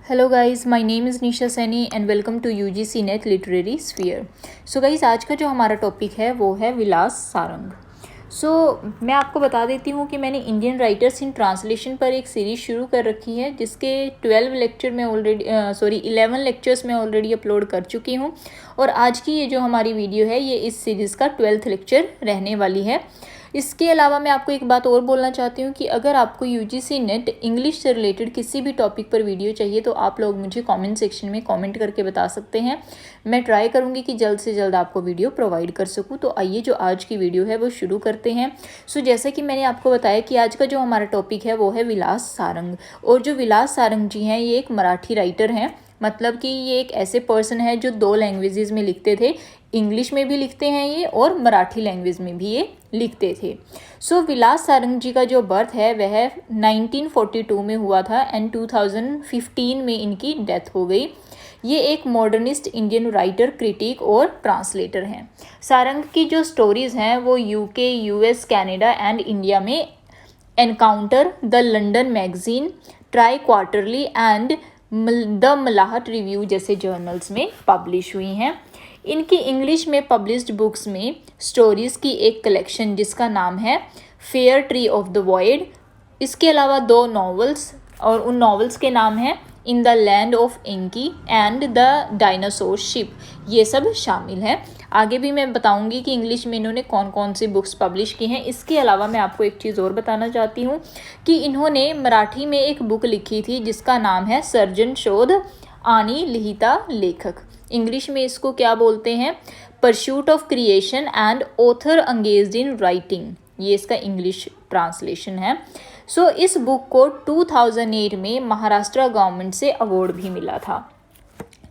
Hello guys, my name is Nisha Saini and welcome to UGC NET literary sphere. So guys, आज का जो हमारा topic है वो है विलास सारंग। मैं आपको बता देती हूँ कि मैंने इंडियन राइटर्स इन ट्रांसलेशन पर एक सीरीज़ शुरू कर रखी है जिसके 11 लेक्चर्स मैं ऑलरेडी अपलोड कर चुकी हूँ। और आज की ये जो हमारी वीडियो है ये इस सीरीज़ का 12th लेक्चर रहने वाली है। इसके अलावा मैं आपको एक बात और बोलना चाहती हूँ कि अगर आपको यूजीसी नेट इंग्लिश से रिलेटेड किसी भी टॉपिक पर वीडियो चाहिए तो आप लोग मुझे कमेंट सेक्शन में कमेंट करके बता सकते हैं। मैं ट्राई करूँगी कि जल्द से जल्द आपको वीडियो प्रोवाइड कर सकूँ। तो आइए जो आज की वीडियो है वो शुरू करते हैं। जैसा कि मैंने आपको बताया कि आज का जो हमारा टॉपिक है वो है विलास सारंग। और जो विलास सारंग जी हैं ये एक मराठी राइटर हैं। मतलब कि ये एक ऐसे पर्सन है जो 2 लैंग्वेजेस में लिखते थे। इंग्लिश में भी लिखते हैं ये और मराठी लैंग्वेज में भी ये लिखते थे। विलास सारंग जी का जो बर्थ है वह 1942 में हुआ था एंड 2015 में इनकी डेथ हो गई। ये एक मॉडर्निस्ट इंडियन राइटर, क्रिटिक और ट्रांसलेटर हैं। सारंग की जो स्टोरीज़ हैं वो UK, US, Canada and India में Encounter, the London Magazine, TriQuarterly and the Malahat Review जैसे जर्नल्स में पब्लिश हुई हैं। इनकी इंग्लिश में पब्लिश्ड बुक्स में स्टोरीज़ की एक कलेक्शन जिसका नाम है fair tree of the void. इसके अलावा 2 नॉवेल्स और उन नॉवेल्स के नाम हैं in the land of inky and the dinosaur ship. ये सब शामिल हैं। आगे भी मैं बताऊंगी कि इंग्लिश में इन्होंने कौन कौन सी बुक्स पब्लिश की हैं। इसके अलावा मैं आपको एक चीज़ और बताना चाहती हूँ कि इन्होंने मराठी में एक बुक लिखी थी जिसका नाम है सर्जन शोध आणि लिहिता लेखक। इंग्लिश में इसको क्या बोलते हैं? Pursuit of creation and author engaged in writing. ये इसका इंग्लिश ट्रांसलेशन है। इस बुक को 2008 में महाराष्ट्र गवर्नमेंट से अवार्ड भी मिला था।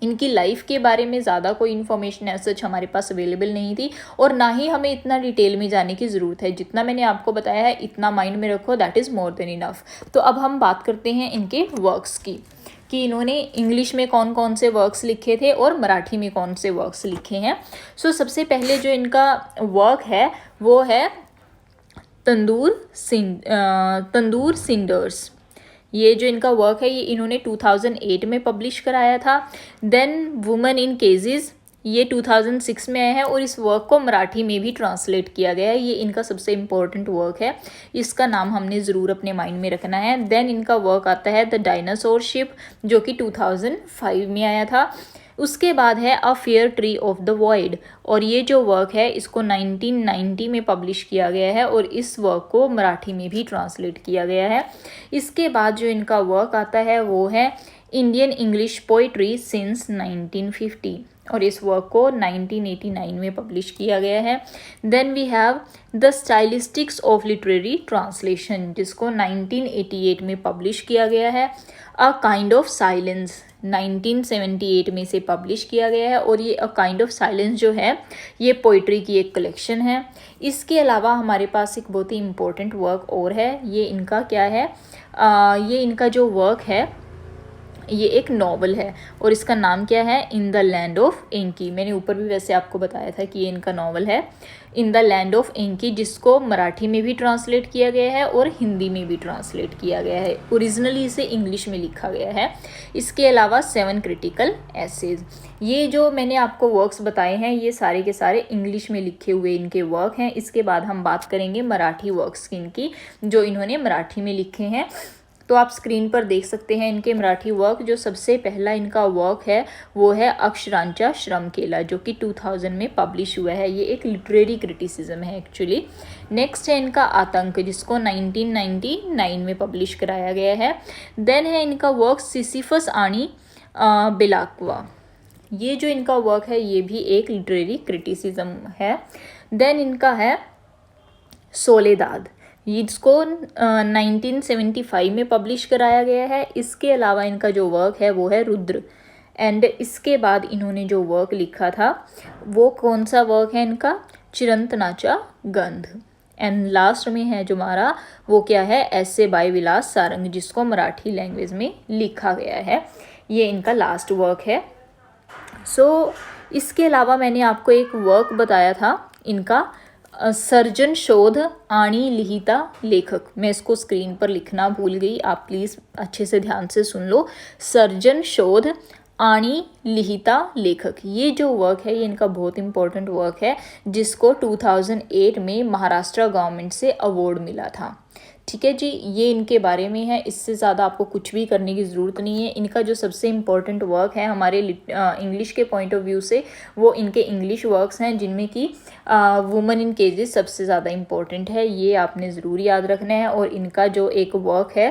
इनकी लाइफ के बारे में ज़्यादा कोई इन्फॉर्मेशन ऐसा हमारे पास अवेलेबल नहीं थी और ना ही हमें इतना डिटेल में जाने की ज़रूरत है। जितना मैंने आपको बताया है इतना माइंड में रखो, that is more than enough. तो अब हम बात करते हैं इनके वर्क्स की कि इन्होंने इंग्लिश में कौन कौन से वर्क्स लिखे थे और मराठी में कौन से वर्क्स लिखे हैं। सबसे पहले जो इनका वर्क है वो है तंदूर सिंडर्स। ये जो इनका वर्क है ये इन्होंने 2008 में पब्लिश कराया था। देन वुमेन इन केजेस, ये 2006 में आया है और इस वर्क को मराठी में भी ट्रांसलेट किया गया है। ये इनका सबसे इम्पोर्टेंट वर्क है, इसका नाम हमने ज़रूर अपने माइंड में रखना है। देन इनका वर्क आता है द डायनासोर शिप जो कि 2005 में आया था। उसके बाद है a fair tree of the void और ये जो वर्क है इसको 1990 में पब्लिश किया गया है और इस वर्क को मराठी में भी ट्रांसलेट किया गया है। इसके बाद जो इनका वर्क आता है वो है इंडियन इंग्लिश पोइट्री सिंस 1950 और इस वर्क को 1989 में पब्लिश किया गया है। Then we have the stylistics of literary translation जिसको 1988 में पब्लिश किया गया है। अ काइंड ऑफ साइलेंस 1978 में से पब्लिश किया गया है और ये अ काइंड ऑफ साइलेंस जो है ये पोइट्री की एक कलेक्शन है। इसके अलावा हमारे पास एक बहुत ही इम्पोर्टेंट वर्क और है। ये इनका क्या है? ये इनका जो वर्क है ये एक नॉवल है और इसका नाम क्या है? In the land of inky. मैंने ऊपर भी वैसे आपको बताया था कि ये इनका नॉवल है in the land of inky जिसको मराठी में भी ट्रांसलेट किया गया है और हिंदी में भी ट्रांसलेट किया गया है। ओरिजिनली इसे इंग्लिश में लिखा गया है। इसके अलावा 7 क्रिटिकल एसेज। ये जो मैंने आपको वर्क्स बताए हैं ये सारे के सारे इंग्लिश में लिखे हुए इनके वर्क हैं। इसके बाद हम बात करेंगे मराठी वर्क्स की इनकी जो इन्होंने मराठी में लिखे हैं। तो आप स्क्रीन पर देख सकते हैं इनके मराठी वर्क। जो सबसे पहला इनका वर्क है वो है अक्षरांचा श्रम केला जो कि 2000 में पब्लिश हुआ है। ये एक लिटरेरी क्रिटिसिज्म है एक्चुअली। नेक्स्ट है इनका आतंक जिसको 1999 में पब्लिश कराया गया है। देन है इनका वर्क सिसिफस आणि बेलाक्वा। ये जो इनका वर्क है ये भी एक लिटरेरी क्रिटिसिज्म है। देन इनका है सोलेदाद, इसको 1975 में पब्लिश कराया गया है। इसके अलावा इनका जो वर्क है वो है रुद्र एंड इसके बाद इन्होंने जो वर्क लिखा था वो कौन सा वर्क है इनका? चिरंतनाचा गंध। एंड लास्ट में है जो हमारा वो क्या है? ऐसे बाय विलास सारंग जिसको मराठी लैंग्वेज में लिखा गया है। ये इनका लास्ट वर्क है। इसके अलावा मैंने आपको एक वर्क बताया था इनका सर्जन शोध आणि लिहिता लेखक, मैं इसको स्क्रीन पर लिखना भूल गई, आप प्लीज़ अच्छे से ध्यान से सुन लो। सर्जन शोध आणि लिहिता लेखक, ये जो वर्क है ये इनका बहुत इंपॉर्टेंट वर्क है, जिसको 2008 में महाराष्ट्र गवर्नमेंट से अवार्ड मिला था। ठीक है जी, ये इनके बारे में है, इससे ज़्यादा आपको कुछ भी करने की ज़रूरत नहीं है। इनका जो सबसे इम्पोर्टेंट वर्क है हमारे इंग्लिश के पॉइंट ऑफ व्यू से, वो इनके इंग्लिश वर्क्स हैं, जिनमें कि वुमेन इन केजेस सबसे ज़्यादा इम्पोर्टेंट है, ये आपने ज़रूर याद रखना है। और इनका जो एक वर्क है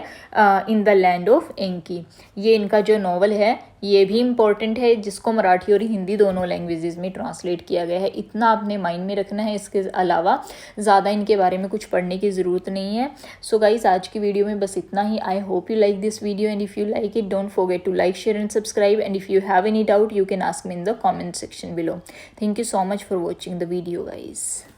इन द लैंड ऑफ एंकी, ये इनका जो नॉवल है ये भी इम्पॉर्टेंट है, जिसको मराठी और हिंदी दोनों लैंग्वेजेस में ट्रांसलेट किया गया है। इतना आपने माइंड में रखना है, इसके अलावा ज़्यादा इनके बारे में कुछ पढ़ने की ज़रूरत नहीं है। सो गाइस, आज की वीडियो में बस इतना ही। I hope you like this video, and if you like it don't forget to like, share and subscribe, and if you have any doubt you can ask me in the comment section below. Thank you so much for watching the video guys.